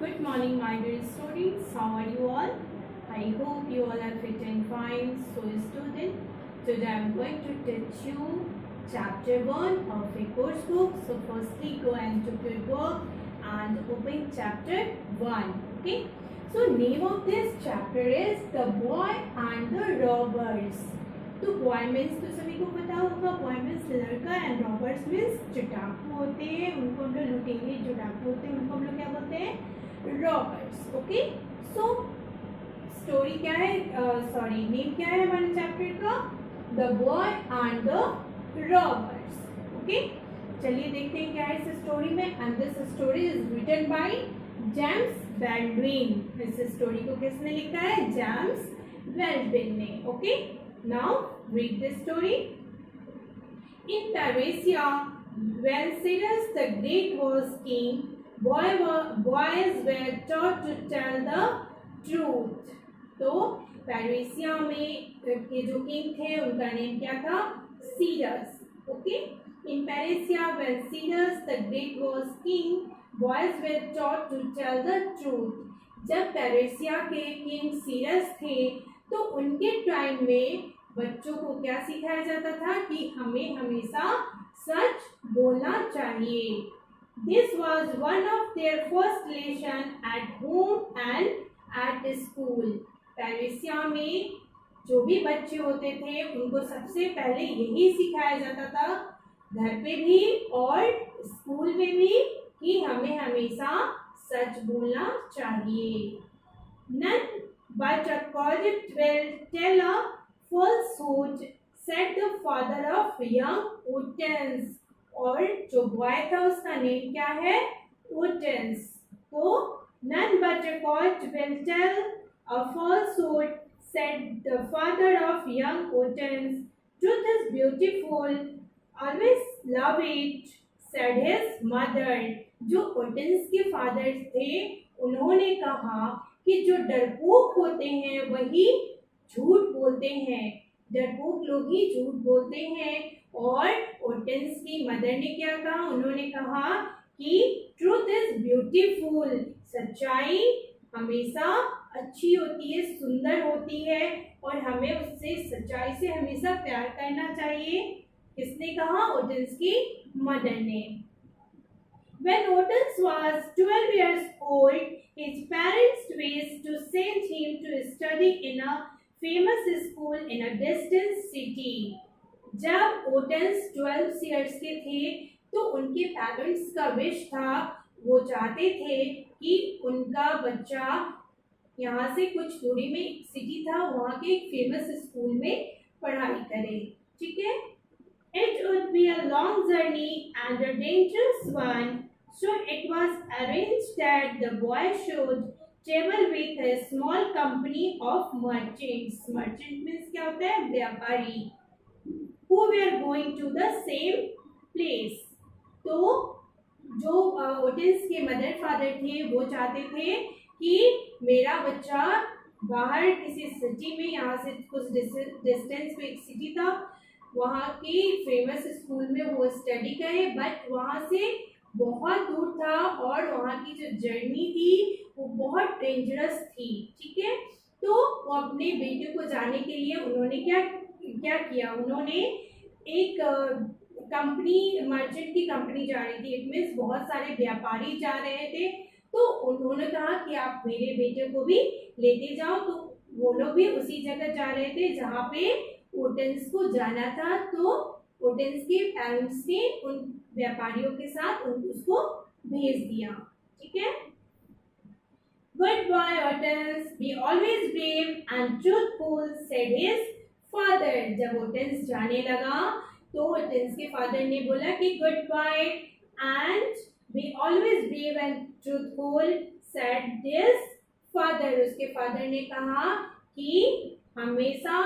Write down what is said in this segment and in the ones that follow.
Good morning, my dear students. How are you all? I hope you all are fit and fine. So, student, today I am going to teach you chapter 1 of a course book. So, firstly, go and took your book and open chapter 1. Okay. So, name of this chapter is The Boy and the Robbers. तो boy means तो सभी को पता होगा, boy means लड़का and robbers means जो डाकू होते हैं उनको हम लोग लुटेरे, जो डाकू होते हैं उनको हम लोग क्या बोलते हैं, रॉबर्स. ओके. सो स्टोरी क्या है, सॉरी नेम क्या है हमारे चैप्टर का, the boy and the robbers. Okay, चलिए देखते हैं क्या है इस स्टोरी में. And this story is written by James Baldwin. इस स्टोरी को किसने लिखा है, जेम्स बेल्डविन ने. Okay. Now read the story. In Parisia, when Cyrus the Great was king, boys were taught to tell the truth. तो पैरिसिया में के जो किंग थे उनका नेम क्या था, सीरस. Okay. In Parisia, when Cyrus the Great was king, boys were taught to tell the truth. जब पैरिसिया के किंग सीरस थे तो उनके टाइम में बच्चों को क्या सिखाया जाता था कि हमें हमेशा सच बोलना चाहिए. This was one of their first lesson at home and at school. पैरिसिया में जो भी बच्चे होते थे उनको सबसे पहले यही सिखाया जाता था, घर पे भी और स्कूल में भी, कि हमें हमेशा सच बोलना चाहिए. None but a college will tell a falsehood, said the father of young Hortense. और जो बॉय था उसका नेम क्या है, Hortense. तो none but a college will tell a falsehood, said the father of young Hortense. Truth is beautiful, always love it, said his mother. जो Hortense के father थे उन्होंने कहा कि जो डरपोक होते हैं वही झूठ बोलते हैं, डरपोक लोग ही झूठ बोलते हैं. और Hortense की मदर ने क्या कहा, उन्होंने कहा कि ट्रूथ इज ब्यूटीफुल, सच्चाई हमेशा अच्छी होती है, सुंदर होती है और हमें उससे, सच्चाई से हमेशा प्यार करना चाहिए. किसने कहा, Hortense की मदर ने. When Hortense was 12 years old, his parents wished to send him to study in a famous school in a distant city. जब Hortense 12 years के थे तो उनके पेरेंट्स का विश था, वो चाहते थे कि उनका बच्चा यहाँ से कुछ दूरी में एक सिटी था, वहाँ के एक फेमस स्कूल में पढ़ाई करे. ठीक है. It would be a long journey and a dangerous one. So it was arranged that the boy should travel with a small company of merchants. Merchant means क्या होता है, व्यापारी. Who were going to the same place. तो जो Hortense के mother father थे वो चाहते थे कि मेरा बच्चा बाहर किसी सिटी में, यहाँ से कुछ डिस्टेंस पे एक सिटी था, वहाँ की फेमस स्कूल में वो स्टडी करे. बट वहाँ से बहुत दूर था और वहाँ की जो जर्नी थी वो बहुत डेंजरस थी. ठीक है. तो वो अपने बेटे को जाने के लिए उन्होंने क्या किया, उन्होंने एक कंपनी, मर्चेंट की कंपनी जा रही थी. इट मीन्स बहुत सारे व्यापारी जा रहे थे. तो उन्होंने कहा कि आप मेरे बेटे को भी लेते जाओ. तो वो लोग भी उसी जगह जा रहे थे जहाँ पे Hortense को जाना था. तो Hortense के पेरेंट्स ने उन व्यापारियों के साथ उसको भेज दिया. ठीक है. Good boy Hortense, be always brave and truthful, said his father. जब Hortense जाने लगा तो Hortense के फादर ने बोला कि good bye and be always brave and truthful, said his father. उसके फादर ने कहा कि हमेशा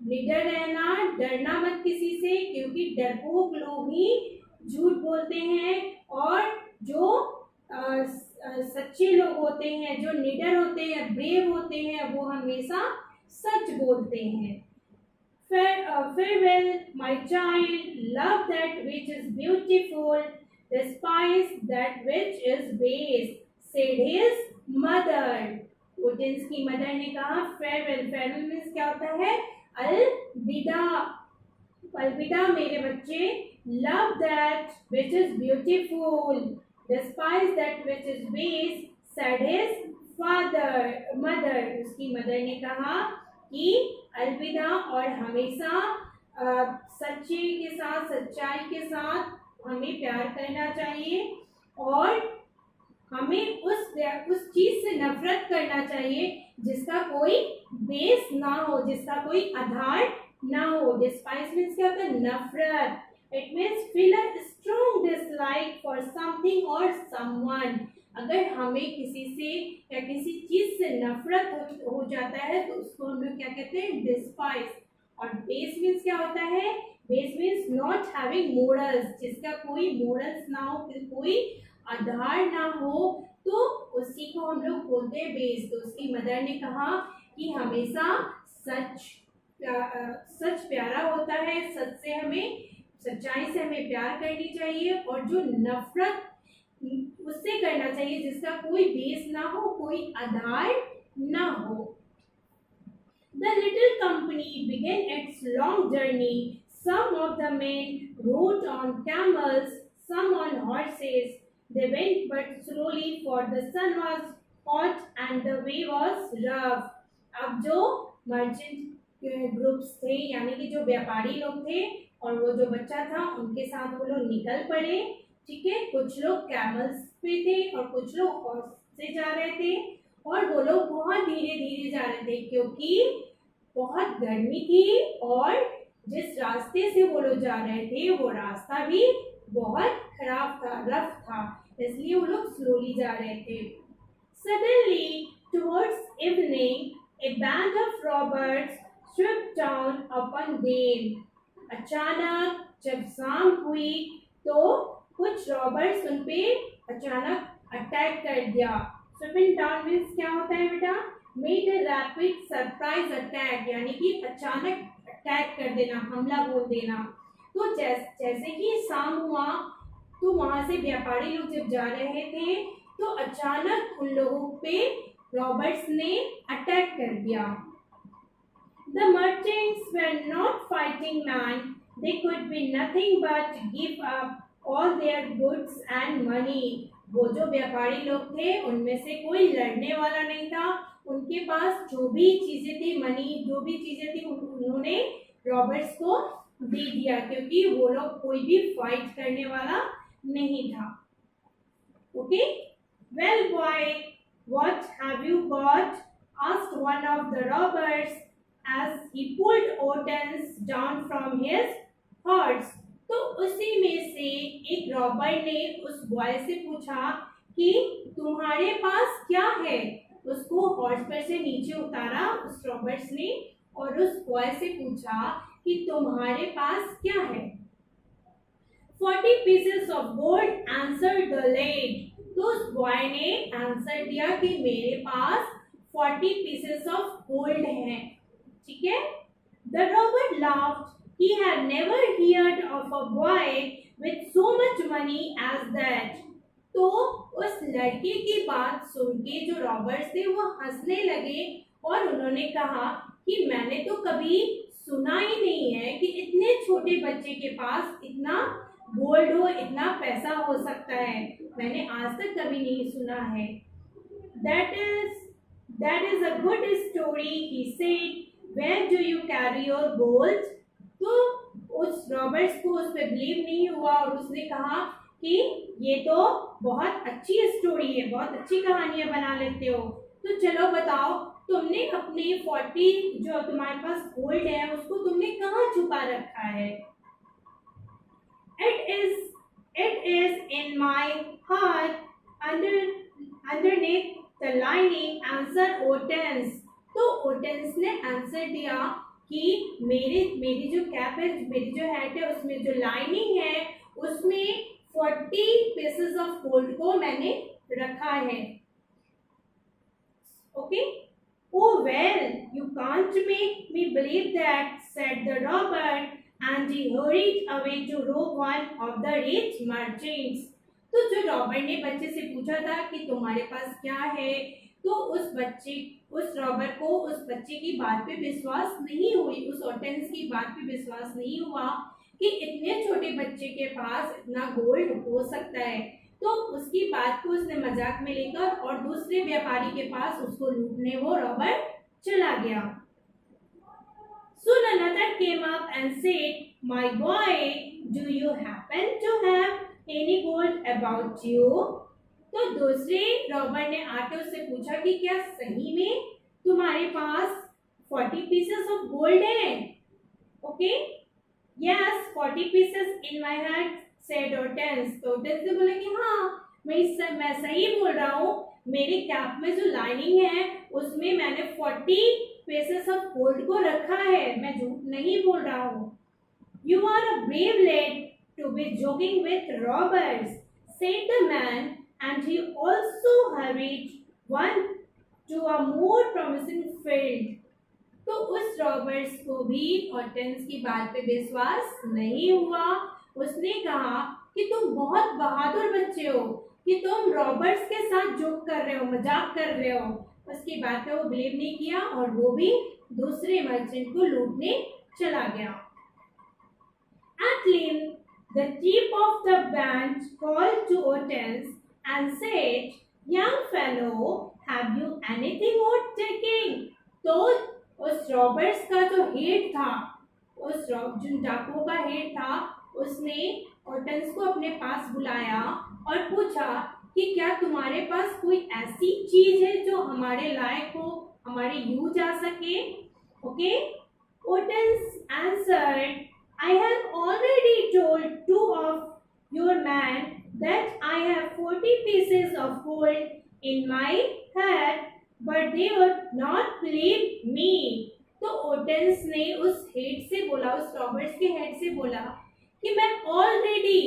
निडर रहना, डरना मत किसी से, क्योंकि डरपोक लोग ही झूठ बोलते हैं और जो सच्चे लोग होते हैं, जो निडर होते हैं, ब्रेव होते हैं, वो हमेशा सच बोलते हैं. Farewell my child, love that which is beautiful, despise that which is base, said his mother. ओटेंस की मदर ने कहा फेयरवेल। फेयरवेल मीन्स क्या होता है? अलविदा। अलविदा मेरे बच्चे। Love that which is beautiful, despise that which is base, said his father mother. उसकी मदर ने कहा कि अलविदा और हमेशा सच्चे के साथ, सच्चाई के साथ हमें प्यार करना चाहिए और हमें उस चीज से नफरत करना चाहिए जिसका कोई बेस ना हो, जिसका कोई आधार ना हो। डिस्पाइस मीन्स क्या होता है? नफरत। It means feel a strong dislike for something और समवन। अगर हमें किसी से या किसी चीज से नफरत हो जाता है तो उसको हम लोग क्या कहते हैं? डिस्पाइस। और बेस मीन्स क्या होता है? Base means not having morals, जिसका कोई मोरल्स ना हो, कोई आधार ना हो, तो उसी को हम लोग बोलते हैं बेस। तो उसकी मदर ने कहा कि हमेशा सच प्यारा होता है, सच से हमें, सच्चाई से हमें प्यार करनी चाहिए और जो नफरत उससे करना चाहिए जिसका कोई बेस ना हो, कोई आधार ना हो। The little company began its long journey. Some of the men rode on camels, some on horses. They went but slowly, for the sun was hot and the way was rough. अब जो merchant groups थे, यानी कि जो व्यापारी लोग थे और वो जो बच्चा था, उनके साथ वो लोग निकल पड़े। ठीक है, कुछ लोग कैमल्स पे थे और कुछ लोग हॉर्स से जा रहे थे और वो लोग बहुत धीरे धीरे जा रहे थे क्योंकि बहुत गर्मी थी और जिस रास्ते से वो लोग जा रहे थे वो रास्ता भी बहुत खराब था, रफ था, इसलिए वो लोग स्लोली जा रहे थे। Suddenly, towards evening, a band of robbers swooped down upon them. अचानक जब शाम हुई तो कुछ रॉबर्स उन पे अचानक अटैक कर दिया। Swooping down means क्या होता है बेटा? Made a rapid surprise attack, यानी कि अचानक अटैक कर देना, हमला बोल देना। तो जैसे ही शाम हुआ तो वहां से व्यापारी लोग जब जा रहे थे तो अचानक उन लोगों पे रॉबर्ट्स ने अटैक कर दिया। The merchants were not fighting men. They could be nothing but give up all their goods and money. वो जो व्यापारी लोग थे उनमें से कोई लड़ने वाला नहीं था। उनके पास जो भी चीजें थी, मनी जो भी चीजें थी, उन्होंने रॉबर्ट्स को दे दिया क्योंकि वो लोग कोई भी फाइट करने वाला नहीं था। Okay, well boy, what have you got? asked one of the robbers as he pulled Ottens down from his horse. तो उसी में से एक रॉबर ने उस बॉय से पूछा कि तुम्हारे पास क्या है? उसको हॉर्स पर से नीचे उतारा उस रॉबर्ट्स ने और उस बॉय से पूछा कि तुम्हारे पास क्या है? 40 pieces of gold answered the lad. तो उस बॉय ने आंसर दिया कि मेरे पास 40 pieces of gold हैं। ठीक है? The robber laughed. He had never heard of a boy with so much money as that. तो उस लड़के की बात सुन के जो रॉबर्स थे वो हंसने लगे और उन्होंने कहा कि मैंने तो कभी सुना ही नहीं है कि इतने छोटे बच्चे के पास इतना गोल्ड हो, इतना पैसा हो सकता है। मैंने आज तक कभी नहीं सुना है। That is a good story, he said. Where do you carry your gold? तो उस रॉबर्ट्स को उस पर बिलीव नहीं हुआ और उसने कहा कि ये तो बहुत अच्छी स्टोरी है, बहुत अच्छी कहानियां बना लेते हो, तो चलो बताओ तुमने अपने 40 जो तुम्हारे पास गोल्ड है उसको तुमने कहाँ छुपा रखा है? It is in my heart underneath the lining, answer Ottens. तो ओटेंस ने आंसर दिया कि मेरी जो कैप है, मेरी जो हैट है, उसमें जो लाइनिंग है उसमें 40 pieces of gold को मैंने रखा है। Okay? Oh well, you can't make me believe that, said the robber, and he hurried away to rob one of the rich merchants. तो जो रॉबर ने बच्चे से पूछा था कि तुम्हारे पास क्या है, तो उस रॉबर को उस बच्चे की बात पे विश्वास नहीं हुई, उस ऑर्टेंस की बात पे विश्वास नहीं हुआ कि इतने छोटे बच्चे के पास इतना गोल्ड हो सकता है। तो उसकी बात को उसने मजाक में लेकर और दूसरे व्यापारी के पास उसको लूटने वो रॉबर चला गया। Soon another came up and said, "My boy, do you happen to have any gold about you?" तो दूसरे रॉबर ने आके उससे पूछा कि क्या सही में तुम्हारे पास 40 pieces of gold है? Okay? Yes, 40 pieces in my hand, said Hortense. तो Hortense ने बोला कि हाँ, मैं सही बोल रहा हूँ, मेरे कैप में जो लाइनिंग है उसमें मैंने 40 pieces of gold को रखा है, मैं झूठ नहीं बोल रहा हूँ। You are a brave lad to be joking with robbers, said the man, and he also hurried one to a more promising field. तो उस रॉबर्ट्स को भी हॉर्टेंस की बात पे विश्वास नहीं हुआ। उसने कहा कि तुम बहुत बहादुर बच्चे हो कि तुम रॉबर्ट्स के साथ जोक कर रहे हो, मजाक कर रहे हो। उसकी बात पे वो बिलीव नहीं किया और वो भी दूसरे मर्चेंट को लूटने चला गया। At length, the chief of the band called to Hortense and said, "Young fellow, have you anything worth taking?" तो उस रॉबर्ट्स का जो हेड था, जिन डाकुओं का हेड था, उसने हॉर्टेंस को अपने पास बुलाया और पूछा कि क्या तुम्हारे पास कोई ऐसी चीज है जो हमारे लायक हो, हमारे यूज आ सके? Okay, Hortense answered, "I have already told two of your men that I have 40 pieces of gold in my head, but they would not believe me." तो Hortense ने उस हेड से बोला, उस रॉबर्ट्स के हेड से बोला कि मैं ऑलरेडी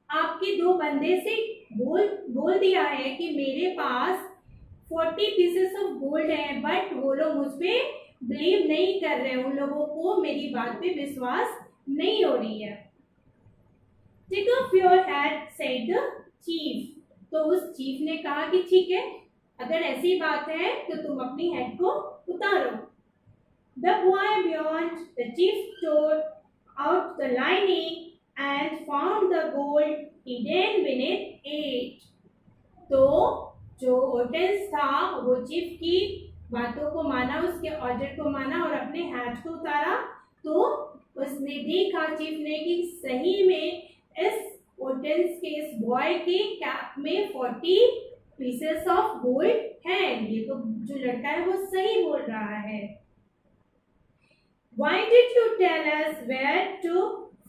आपके दो बंदे से बोल दिया है कि मेरे पास 40 पीसेस ऑफ गोल्ड है, बट वो लोग मुझ पे बिलीव नहीं कर रहे, उन लोगों को मेरी बात पे विश्वास नहीं हो रही है। Take off your hat, said the chief. तो उस चीफ ने कहा कि ठीक है, अगर ऐसी बात है तो तुम अपनी हेड को उतारो। The boy beyond the chief tore out the lining and found the gold hidden beneath it. तो जो हॉर्टेंस था वो चीफ की बातों को माना, उसके ऑर्डर को माना और अपने हैट को उतारा। तो उसने देखा चीफ ने कि सही में इस हॉर्टेंस के इस बॉय के कैप में 40 पीसेस ऑफ गोल्ड है। ये तो जो लड़का है वो सही बोल रहा है। Why did you tell us where to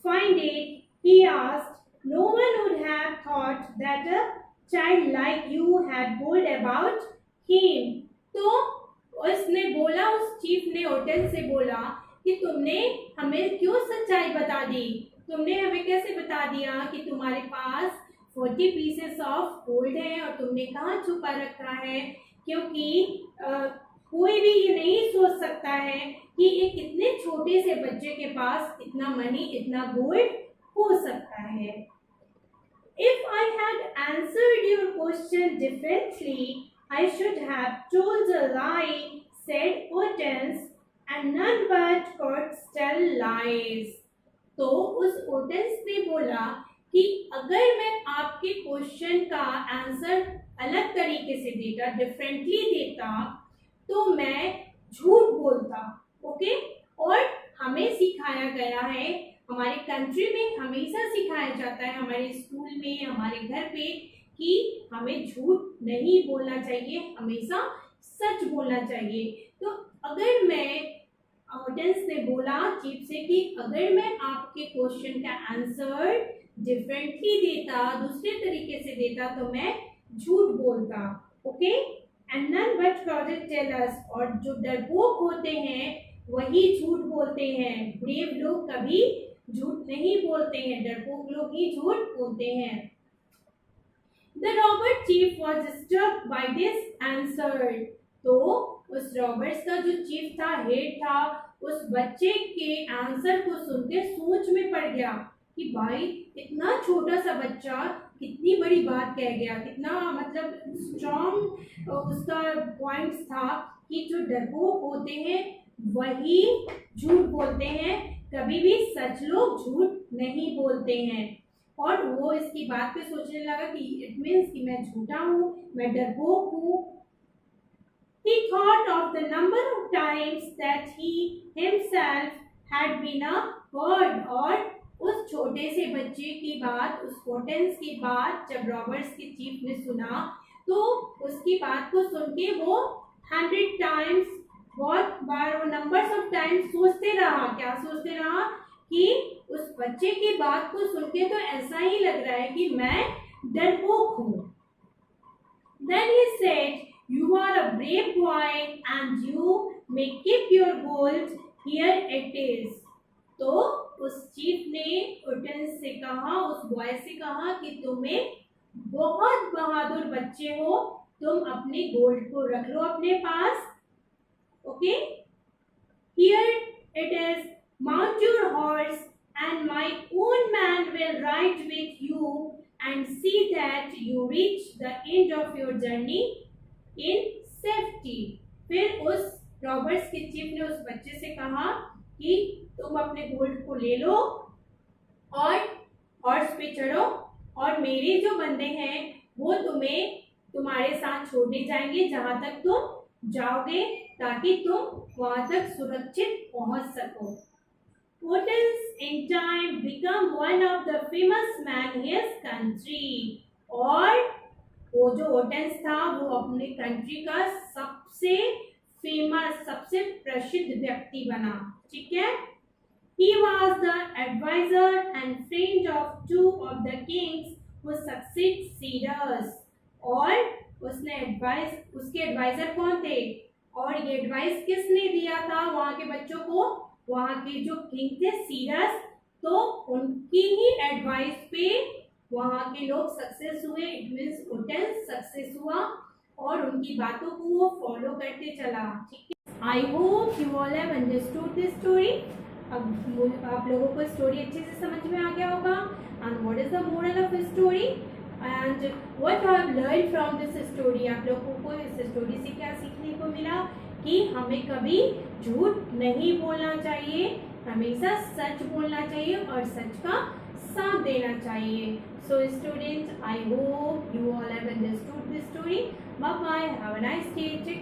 find it? He asked. No one would have thought that a child like you had gold about him. तो उसने बोला, उस चीफ ने हॉर्टेंस से बोला कि तुमने हमें क्यों सच्चाई बता दी, तुमने हमें कैसे बता दिया कि तुम्हारे पास 40 पीसेस ऑफ गोल्ड है और तुमने कहाँ छुपा रखा है? क्योंकि कोई भी ये नहीं सोच सकता है कि एक इतने छोटे से बच्चे के पास इतना मनी, इतना गोल्ड हो सकता है। If I had answered your question differently, I should have told a lie, said Hortense, and none but courts tell lies. तो उस Hortense ने बोला कि अगर मैं आपके क्वेश्चन का आंसर अलग तरीके से देता, डिफरेंटली देता, तो मैं झूठ बोलता। ओके, और हमें सिखाया गया है, हमारे कंट्री में हमेशा सिखाया जाता है, हमारे स्कूल में, हमारे घर पे, कि हमें झूठ नहीं बोलना चाहिए, हमेशा सच बोलना चाहिए। तो अगर मैं, हॉर्टेंस ने बोला चीफ से कि अगर मैं आपके क्वेश्चन का आंसर डिफरेंटली देता, दूसरे तरीके से देता, तो मैं झूठ बोलता। Okay, and none but project tellers, और जो डरपोक होते हैं वही झूठ बोलते हैं। ब्रेव लोग कभी झूठ नहीं बोलते हैं, डरपोक लोग ही झूठ बोलते हैं। The robber chief was struck by this answer. तो उस रॉबर्ट्स का जो चीफ था, हेड था, उस बच्चे के आंसर को सुन के सोच में पड़ गया कि भाई इतना छोटा सा बच्चा कितनी बड़ी बात कह गया, कितना मतलब स्ट्रॉन्ग उसका पॉइंट्स था कि जो डरपोक होते हैं वही झूठ बोलते हैं, कभी भी सच लोग झूठ नहीं बोलते हैं। और वो इसकी बात पे सोचने लगा कि इट मीन्स कि मैं झूठा हूँ, मैं डरपोक हूँ। He thought of the number of times that he himself had been a bird, और उस छोटे से बच्चे की बात, उस पोटेंस की बात जब रॉबर्ट्स के चीफ ने सुना तो उसकी बात को सुन के वो 100 टाइम्स, बहुत बार वो नंबर्स ऑफ टाइम्स सोचते रहा। क्या सोचते रहा? कि उस बच्चे की बात को सुन के तो ऐसा ही लग रहा है कि मैं डरपोक हूँ। Then he said, "You are a brave boy and you may keep your gold. Here it is." तो उस चीफ ने ओटेंस से कहा, उस बॉय से कहा कि तुम्हें बहुत बहादुर बच्चे हो, तुम अपने गोल्ड को रख लो अपने पास। Okay, here it is. Mount your horse and my own man will ride with you and see that you reach the end of your journey in safety. फिर उस रॉबर्ट्स के चीफ ने उस बच्चे से कहा कि तुम अपने गोल्ड को ले लो और हॉर्स पे चढ़ो और मेरे जो बंदे हैं वो तुम्हें तुम्हारे साथ छोड़ने जाएंगे जहां तक तुम जाओगे, ताकि तुम वहां तक सुरक्षित पहुंच सको। Otis in time become one of the famous man in his country, और वो जो ओटेंस था वो अपने कंट्री का सबसे फेमस, सबसे प्रसिद्ध व्यक्ति बना। ठीक है, he was the advisor and friend of two of the kings who succeeded, और उसने एडवाइस, उसके एडवाइजर कौन थे और ये एडवाइस किसने दिया था वहां के बच्चों को? वहां के जो किंग थे सीरस, तो उनकी ही एडवाइस पे वहां के लोग सक्सेस हुए। इट मींस ओटेंस सक्सेस हुआ और उनकी बातों को वो फॉलो करते चला। ठीक है, आई hope you all have understood this story. अब आप लोगों को स्टोरी अच्छे से समझ में आ गया होगा। And what is the moral of story and what I have learn from this story. आप लोगों को इस स्टोरी से क्या सीखने को मिला? कि हमें कभी झूठ नहीं बोलना चाहिए, हमेशा सच बोलना चाहिए और सच का साथ देना चाहिए। So students, I hope you all have understood this story. Bye bye, have a nice day.